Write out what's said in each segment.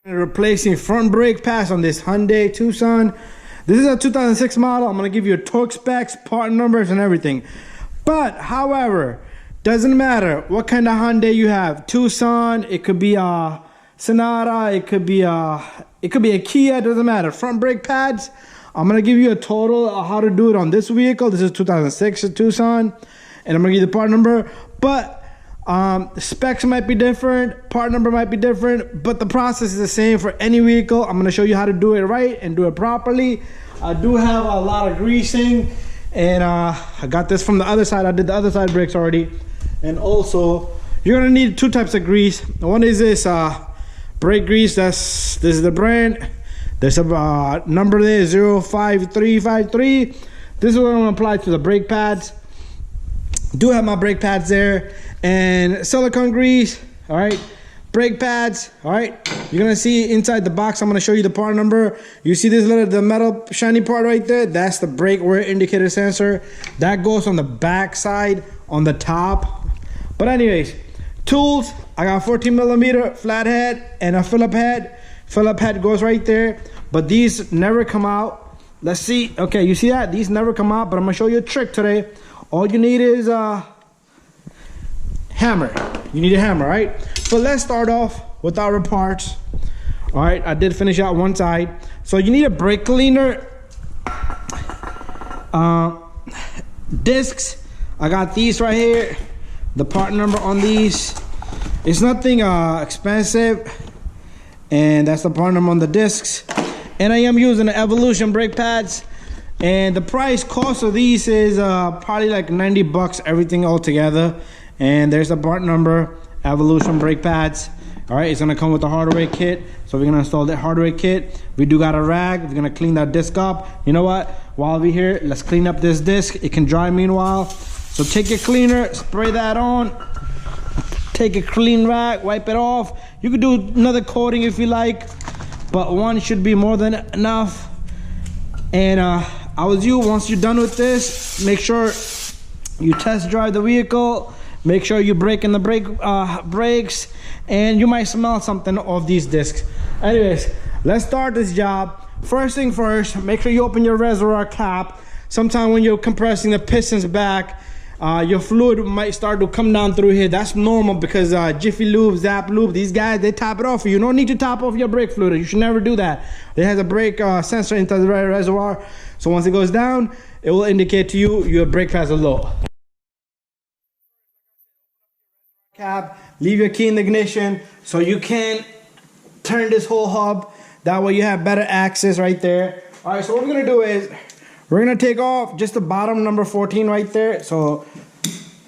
Replacing front brake pads on this Hyundai Tucson. This is a 2006 model. I'm gonna give you a torque specs, part numbers, and everything. But however, doesn't matter what kind of Hyundai you have. Tucson, it could be a Sonata, it could be a Kia. Doesn't matter. Front brake pads. I'm gonna give you a total of how to do it on this vehicle. This is 2006 Tucson, and I'm gonna give you the part number. But the specs might be different, part number might be different, but the process is the same for any vehicle. I'm going to show you how to do it right and do it properly. I do have a lot of greasing, and I got this from the other side. I did the other side brakes already. And also, you're going to need two types of grease. One is this brake grease. This is the brand. There's a number there, 05353. This is what I'm going to apply to the brake pads. Do have my brake pads there, and silicone grease. All right, brake pads. All right, you're gonna see inside the box. I'm gonna show you the part number. You see this the metal shiny part right there? That's the brake wear indicator sensor. That goes on the back side on the top. But anyways, tools. I got 14mm flathead and a Phillip head. Phillip head goes right there, but these never come out. Let's see. Okay, you see that? These never come out, but I'm gonna show you a trick today. All you need is a hammer. You need a hammer, right? So let's start off with our parts. All right, I did finish out one side. So you need a brake cleaner, discs. I got these right here. The part number on these. It's nothing expensive, and that's the part number on the discs. And I am using the Evolution brake pads. And the cost of these is probably like 90 bucks, everything all together. And there's the part number, Evolution brake pads. All right, it's gonna come with the hardware kit. So we're gonna install the hardware kit. We do got a rag. We're gonna clean that disc up. You know what? While we're here, let's clean up this disc. It can dry meanwhile. So take your cleaner, spray that on. Take a clean rag, wipe it off. You could do another coating if you like, but one should be more than enough. And once you're done with this, make sure you test drive the vehicle. Make sure you break in the brakes, and you might smell something off these discs. Anyways, let's start this job. First thing first, make sure you open your reservoir cap. Sometime when you're compressing the pistons back, your fluid might start to come down through here. That's normal because Jiffy Lube, Zap Lube, these guys, they top it off for you. You don't need to top off your brake fluid. You should never do that. It has a brake sensor inside the reservoir. So once it goes down, it will indicate to you your brake pads are low. Cap, leave your key in the ignition so you can turn this whole hub. That way you have better access right there. All right, so what we're gonna do is we're gonna take off just the bottom number 14 right there. So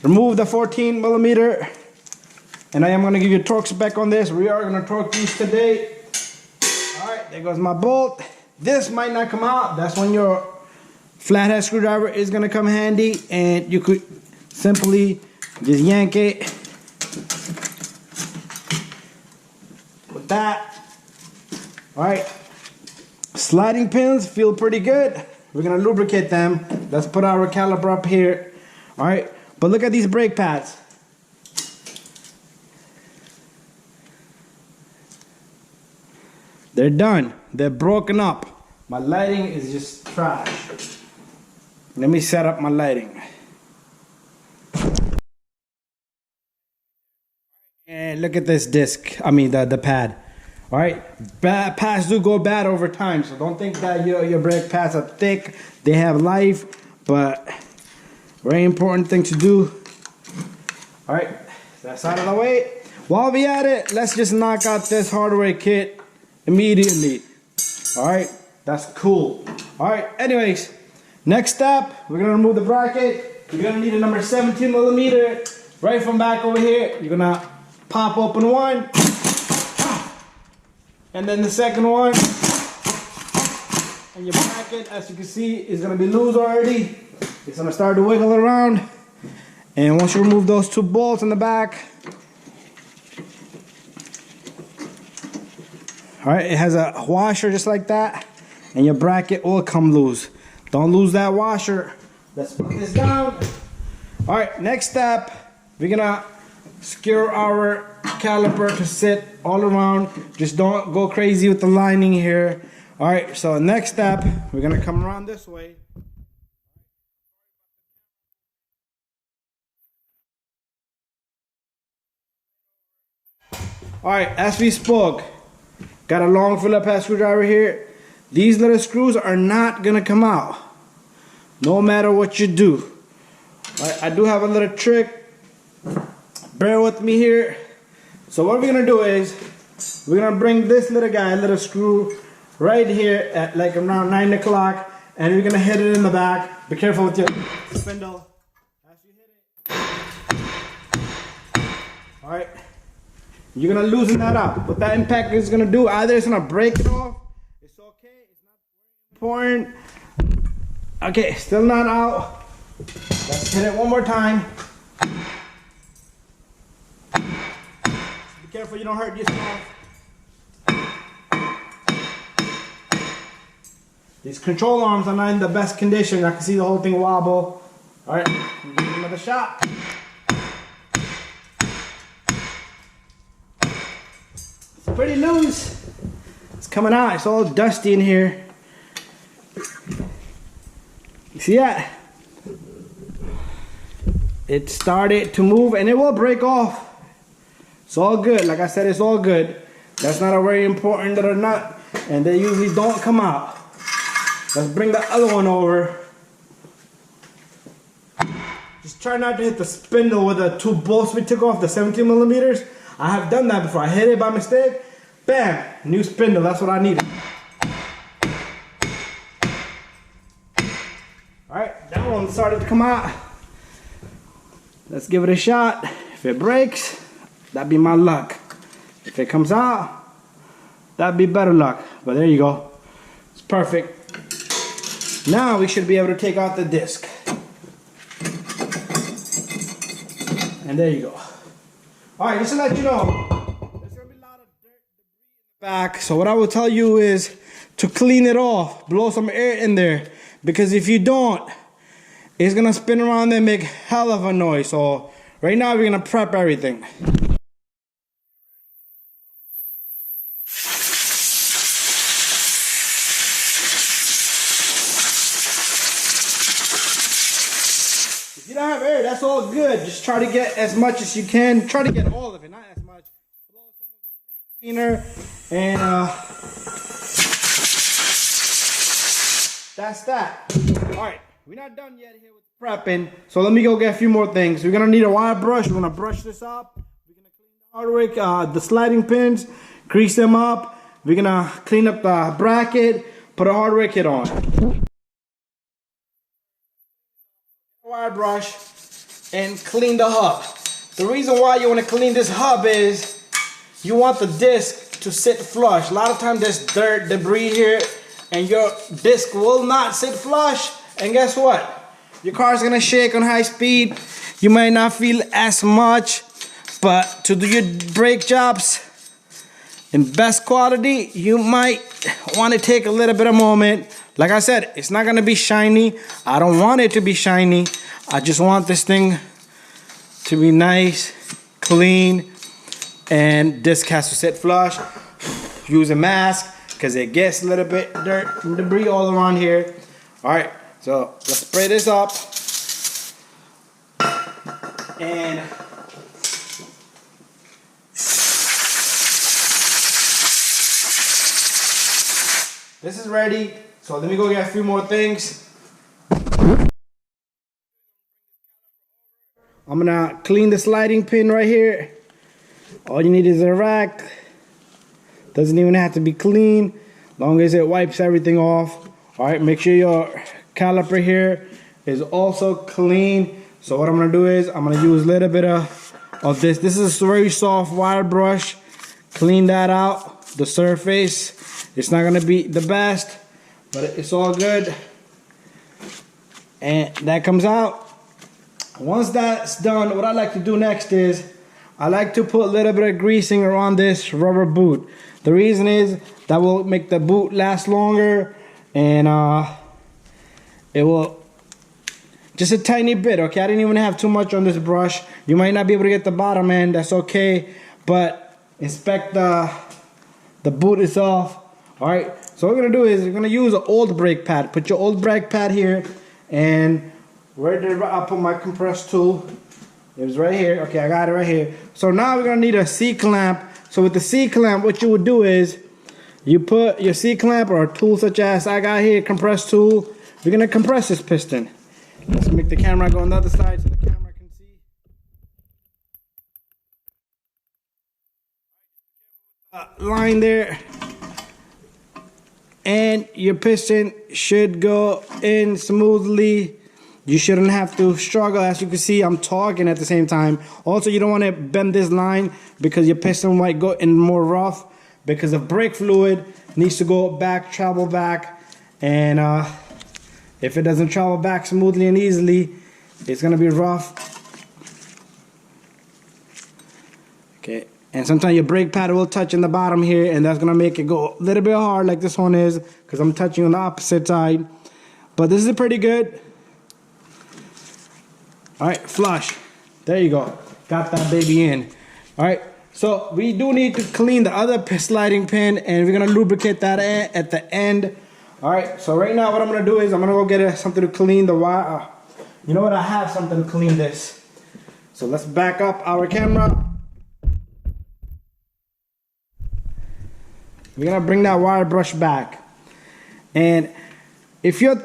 remove the 14mm, and I am gonna give you a torque spec on this. We are gonna torque these today. All right, there goes my bolt. This might not come out. That's when your flathead screwdriver is gonna come handy, and you could simply just yank it with that. All right, sliding pins feel pretty good. We're gonna lubricate them. Let's put our caliper up here. All right, but look at these brake pads. They're done. They're broken up. My lighting is just trash. Let me set up my lighting. And look at this disc. I mean the pad. All right, pads do go bad over time, so don't think that your brake pads are thick. They have life, but very important thing to do. All right, that's out of the way. While we at it, let's just knock out this hardware kit immediately. All right, that's cool. All right, anyways, next step, we're gonna remove the bracket. You're gonna need a number 17mm right from back over here. You're gonna pop open one, and then the second one, and your bracket, as you can see, is gonna be loose already. It's gonna start to wiggle around, and once you remove those two bolts in the back, all right, it has a washer just like that, and your bracket will come loose. Don't lose that washer. Let's put this down. All right, next step, we're gonna secure our caliper to sit all around. Just don't go crazy with the lining here. All right, so next step, we're gonna come around this way. All right, as we spoke, got a long Phillips head screwdriver here. These little screws are not gonna come out, no matter what you do. All right, I do have a little trick. Bear with me here. So what we're gonna do is, we're gonna bring this little guy, little screw, right here at like around 9 o'clock, and we're gonna hit it in the back. Be careful with your spindle as you hit it. All right. You're gonna loosen that up. What that impact is gonna do, either it's gonna break it off. It's okay. It's not important. Okay, still not out. Let's hit it one more time. Be careful you don't hurt yourself. These control arms are not in the best condition. I can see the whole thing wobble. All right, give it another shot. Pretty loose. It's coming out. It's all dusty in here. You see that? It started to move, and it will break off. It's all good. Like I said, it's all good. That's not a very important little nut, and they usually don't come out. Let's bring the other one over. Just try not to hit the spindle with the two bolts we took off, the 17 millimeters. I have done that before. I hit it by mistake. Bam! New spindle. That's what I needed. Alright, that one started to come out. Let's give it a shot. If it breaks, that'd be my luck. If it comes out, that'd be better luck. But there you go. It's perfect. Now we should be able to take out the disc. And there you go. Alright, just to let you know, there's going to be a lot of dirt, debris in the back. So what I will tell you is to clean it off, blow some air in there. Because if you don't, it's going to spin around and make hell of a noise. So right now we're going to prep everything. If you don't have air, that's all good. Just try to get as much as you can. Try to get all of it, not as much. Blow some of this brake cleaner, and that's that. All right, we're not done yet here with prepping. So let me go get a few more things. We're gonna need a wire brush. We're gonna brush this up. We're gonna clean the hardware, the sliding pins, grease them up. We're gonna clean up the bracket, put a hardware kit on. Wire brush and clean the hub. The reason why you want to clean this hub is you want the disc to sit flush. A lot of times there's dirt, debris here, and your disc will not sit flush. And guess what? Your car is gonna shake on high speed. You might not feel as much, but to do your brake jobs in best quality, you might want to take a little bit of moment. Like I said, it's not gonna be shiny. I don't want it to be shiny. I just want this thing to be nice, clean, and disc has to sit flush. Use a mask because it gets a little bit dirt and debris all around here. All right, so let's spray this up. And this is ready. So let me go get a few more things. I'm gonna clean the sliding pin right here. All you need is a rack. Doesn't even have to be clean, long as it wipes everything off. All right, make sure your caliper here is also clean. So what I'm gonna do is I'm gonna use a little bit of this. This is a very soft wire brush. Clean that out, the surface. It's not gonna be the best, but it's all good. And that comes out. Once that's done, what I like to do next is I like to put a little bit of greasing around this rubber boot. The reason is that will make the boot last longer, and it will just a tiny bit. Okay, I didn't even have too much on this brush. You might not be able to get the bottom end, that's okay, but inspect the boot itself. All right, so what we're gonna do is we're gonna use an old brake pad. Put your old brake pad here, and where did I put my compressed tool? It was right here. Okay, I got it right here. So now we're gonna need a C-clamp. So with the C-clamp, what you would do is you put your C-clamp or a tool such as I got here, compressed tool. We're gonna compress this piston. Let's make the camera go on the other side so the camera can see. Line there. And your piston should go in smoothly. You shouldn't have to struggle. As you can see, I'm talking at the same time. Also, you don't want to bend this line because your piston might go in more rough because the brake fluid needs to go back, travel back. And if it doesn't travel back smoothly and easily, it's going to be rough. Okay. And sometimes your brake pad will touch in the bottom here, and that's going to make it go a little bit hard like this one is because I'm touching on the opposite side. But this is pretty good. All right, flush. There you go. Got that baby in. All right, so we do need to clean the other sliding pin, and we're gonna lubricate that at the end. All right, so right now what I'm gonna do is I'm gonna go get something to clean the wire. You know what? I have something to clean this. So let's back up our camera. We're gonna bring that wire brush back, and if your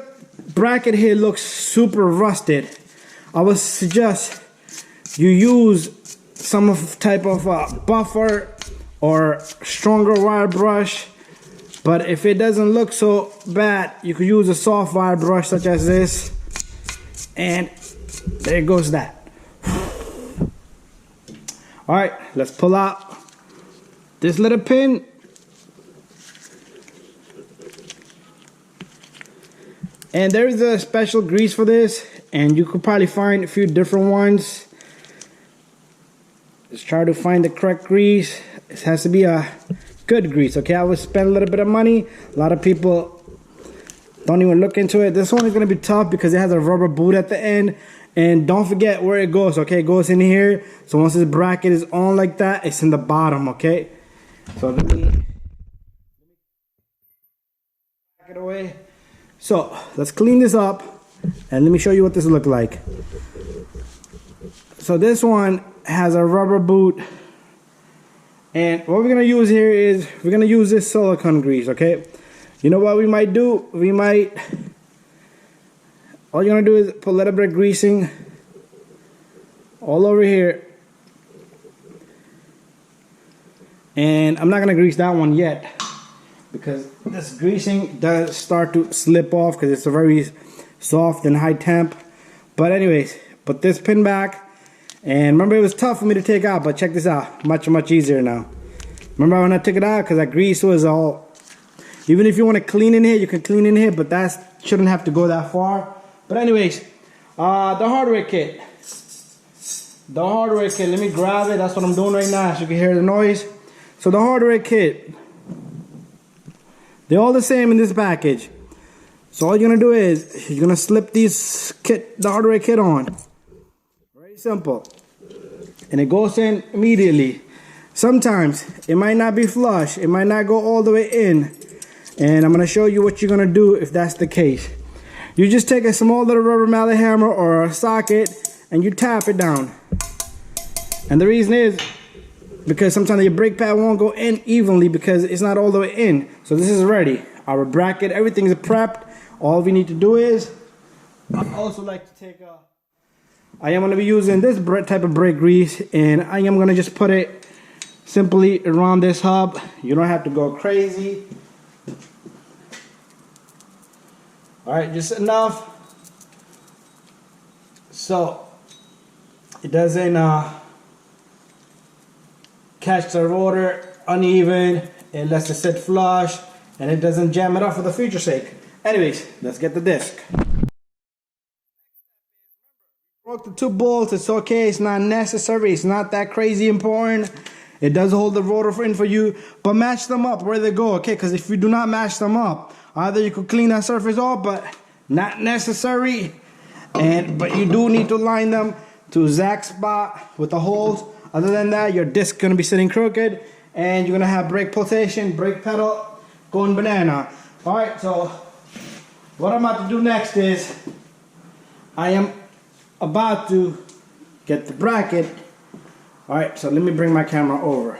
bracket here looks super rusted, I would suggest you use some type of buffer or stronger wire brush. But if it doesn't look so bad, you could use a soft wire brush such as this. And there goes that. All right, let's pull out this little pin. And there is a special grease for this, and you could probably find a few different ones. Just try to find the correct grease. It has to be a good grease, okay? I would spend a little bit of money. A lot of people don't even look into it. This one is gonna be tough because it has a rubber boot at the end. And don't forget where it goes, okay? It goes in here. So once this bracket is on like that, it's in the bottom, okay? So let me back it away. So let's clean this up and let me show you what this looks like. So this one has a rubber boot, and what we're gonna use here is we're gonna use this silicone grease, okay? You know what we might do? All you're gonna do is put a little bit of greasing all over here. And I'm not gonna grease that one yet, because this greasing does start to slip off because it's a very soft and high temp. But anyways, put this pin back. And remember, it was tough for me to take out, but check this out. Much easier now. Remember when I took it out, because that grease was all... Even if you want to clean in here, you can clean in here, but that shouldn't have to go that far. But anyways, the hardware kit. The hardware kit, let me grab it. That's what I'm doing right now, so you can hear the noise. So the hardware kit, they're all the same in this package. So all you're gonna do is you're gonna slip the hardware kit on. Very simple. And it goes in immediately. Sometimes it might not be flush, it might not go all the way in. And I'm gonna show you what you're gonna do if that's the case. You just take a small little rubber mallet hammer or a socket and you tap it down. And the reason is because sometimes your brake pad won't go in evenly because it's not all the way in. So this is ready. Our bracket, everything is prepped. All we need to do is, I also like to take I am going to be using this type of brake grease, and I am going to just put it simply around this hub. You don't have to go crazy. Alright, just enough so it doesn't catch the rotor uneven. It lets it sit flush and it doesn't jam it up for the future sake. Anyways, let's get the disc. Broke the two bolts. It's okay. It's not necessary. It's not that crazy important. It does hold the rotor in for you, but match them up where they go, okay? Because if you do not match them up, either you could clean that surface off, but not necessary. But you do need to line them to exact spot with the holes. Other than that, your disc gonna be sitting crooked, and you're gonna have brake pulsation, brake pedal going banana. All right, so what I'm about to do next is I am about to get the bracket. All right, so let me bring my camera over.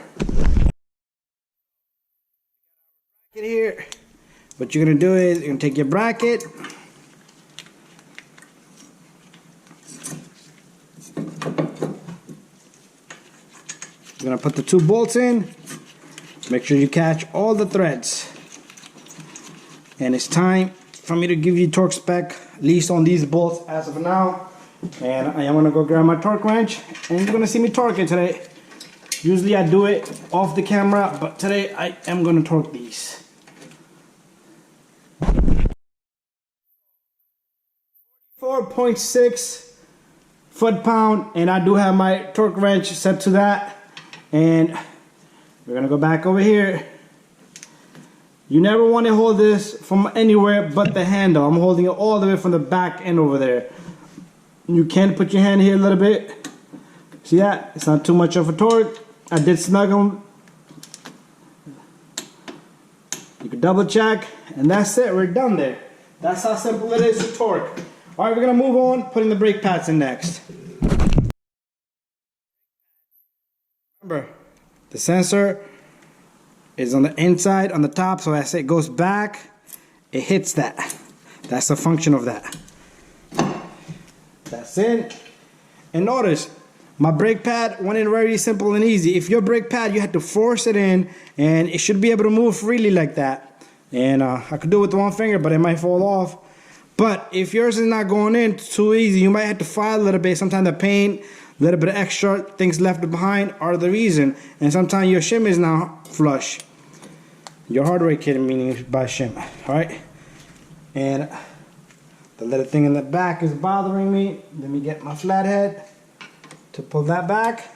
Get here. What you're gonna do is you're gonna take your bracket. You're gonna put the 2 bolts in. Make sure you catch all the threads. And it's time for me to give you torque spec, at least on these bolts as of now. And I am gonna go grab my torque wrench, and you're gonna see me torque it today. Usually I do it off the camera, but today I am gonna torque these. 4.6 foot-pound, and I do have my torque wrench set to that. And we're gonna go back over here. You never want to hold this from anywhere but the handle. I'm holding it all the way from the back end over there. You can put your hand here a little bit. See that? It's not too much of a torque. I did snug them. You can double check, and that's it. We're done there. That's how simple it is to torque. All right, we're gonna move on, putting the brake pads in next. Remember, the sensor is on the inside, on the top, so as it goes back, it hits that. That's the function of that. That's it. And notice, my brake pad went in very simple and easy. If your brake pad, you had to force it in, and it should be able to move freely like that. And I could do it with one finger, but it might fall off. But if yours is not going in too easy, you might have to file a little bit. Sometimes the paint, a little bit of extra things left behind are the reason. And sometimes your shim is not flush. Your hardware kit, meaning by shim. Alright? And the little thing in the back is bothering me. Let me get my flathead to pull that back.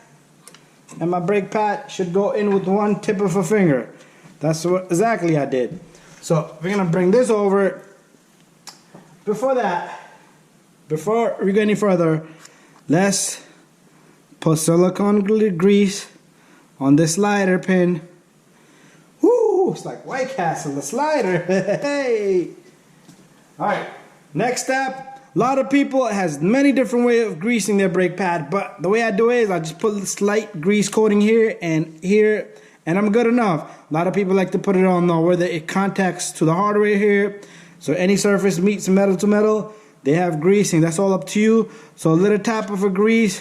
And my brake pad should go in with one tip of a finger. That's what exactly I did. So we're going to bring this over. Before that, before we go any further, let's put silicone grease on this slider pin. Woo! It's like White Castle, the slider. Hey! Alright, next step. A lot of people has many different ways of greasing their brake pad, but the way I do it is I just put a slight grease coating here, and I'm good enough. A lot of people like to put it on where it contacts to the hardware here. So any surface meets metal to metal, they have greasing. That's all up to you. So a little tap of a grease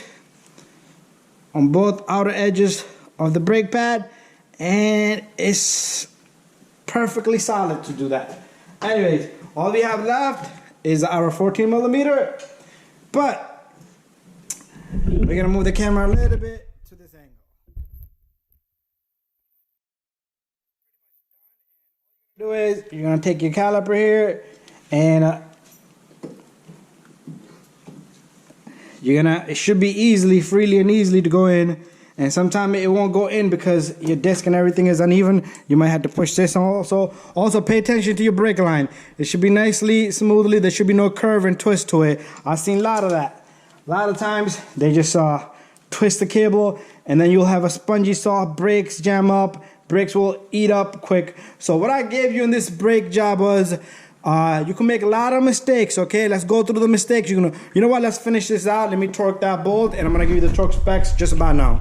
on both outer edges of the brake pad, and it's perfectly solid to do that. Anyways, all we have left is our 14 millimeter, but we're gonna move the camera a little bit to this angle. Do is you're gonna take your caliper here, and it should be freely and easily to go in. And sometimes it won't go in because your disc and everything is uneven. You might have to push this also. Also pay attention to your brake line. It should be nicely, smoothly. There should be no curve and twist to it. I've seen a lot of that. A lot of times they just twist the cable, and then you'll have a spongy soft, brakes jam up, brakes will eat up quick. So what I gave you in this brake job was you can make a lot of mistakes. Okay, let's go through the mistakes. You know what, let's finish this out. Let me torque that bolt, and I'm gonna give you the torque specs just about now.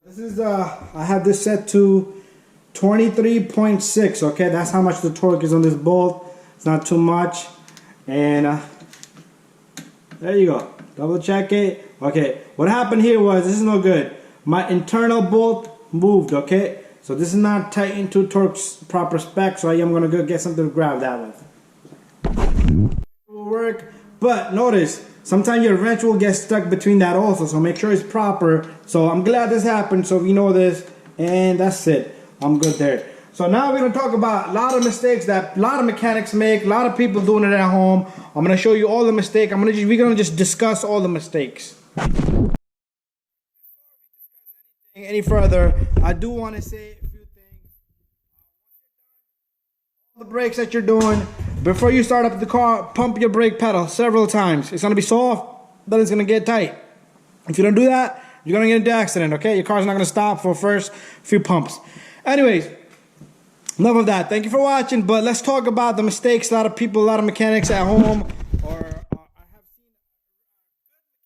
This is I have this set to 23.6. okay, that's how much the torque is on this bolt. It's not too much. And there you go, double check it. Okay, what happened here was, this is no good. My internal bolt moved. Okay, so this is not tightened to torque's proper spec, so I am gonna go get something to grab that with. It will work, but notice sometimes your wrench will get stuck between that also, so make sure it's proper. So I'm glad this happened, so we know this, and that's it. I'm good there. So now we're gonna talk about a lot of mistakes that a lot of mechanics make, a lot of people doing it at home. I'm gonna show you all the mistakes. We're gonna just discuss all the mistakes. Any further, I do want to say a few things. All the brakes that you're doing, before you start up the car, pump your brake pedal several times. It's going to be soft, but it's going to get tight. If you don't do that, you're gonna get into an accident, okay? Your car's not gonna stop for the first few pumps. Anyways, enough of that. Thank you for watching, but let's talk about the mistakes a lot of people, a lot of mechanics at home, or I have seen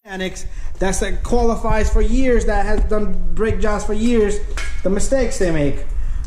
mechanics that qualifies for years, that has done brake jobs for years, the mistakes they make.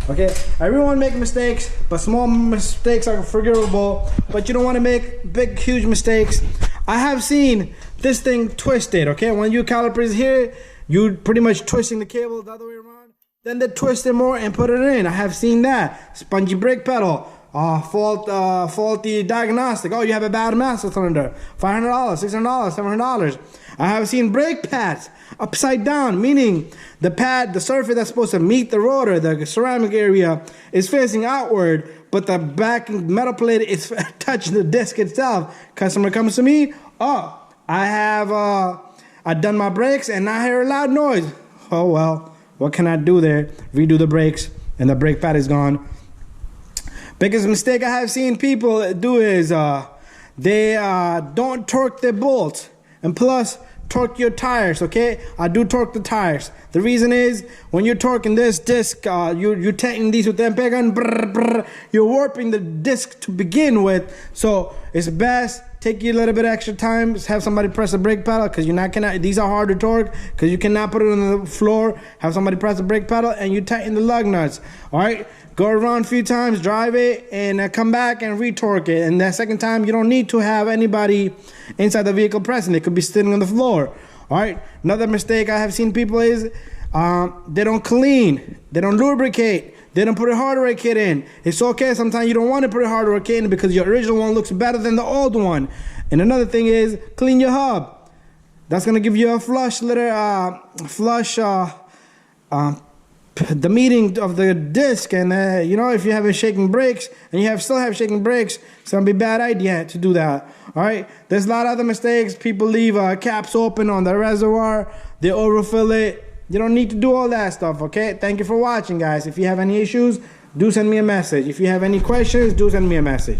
Okay, everyone makes mistakes, but small mistakes are forgivable, but you don't want to make big, huge mistakes. I have seen this thing twisted, okay? When your caliper is here, you pretty much twisting the cable the other way around, then they twist it more and put it in. I have seen that. Spongy brake pedal, faulty diagnostic. Oh, you have a bad master cylinder. $500, $600, $700. I have seen brake pads upside down, meaning the pad, the surface that's supposed to meet the rotor, the ceramic area, is facing outward, but the back metal plate is touching the disc itself. Customer comes to me, oh, I've done my brakes and I hear a loud noise. Oh well, what can I do there? Redo the brakes and the brake pad is gone. Biggest mistake I have seen people do is they don't torque their bolts, and plus torque your tires, okay? I do torque the tires. The reason is, when you're torquing this disc, you're tightening these with the peg gun, you're warping the disc to begin with, so it's best take you a little bit extra time, have somebody press the brake pedal, because you're not gonna, these are hard to torque, because you cannot put it on the floor, have somebody press the brake pedal, and you tighten the lug nuts, all right? Go around a few times, drive it, and come back and retorque it. And that second time, you don't need to have anybody inside the vehicle pressing. It could be sitting on the floor. All right. Another mistake I have seen people is they don't clean, they don't lubricate, they don't put a hardware kit in. It's okay. Sometimes you don't want to put a hardware kit in because your original one looks better than the old one. And another thing is clean your hub. That's gonna give you a flush the meeting of the disc, and you know, if you have shaking brakes and you still have shaking brakes, it's gonna be a bad idea to do that. All right, there's a lot of other mistakes. People leave caps open on the reservoir, they overfill it. You don't need to do all that stuff. Okay, thank you for watching, guys. If you have any issues, do send me a message. If you have any questions, do send me a message.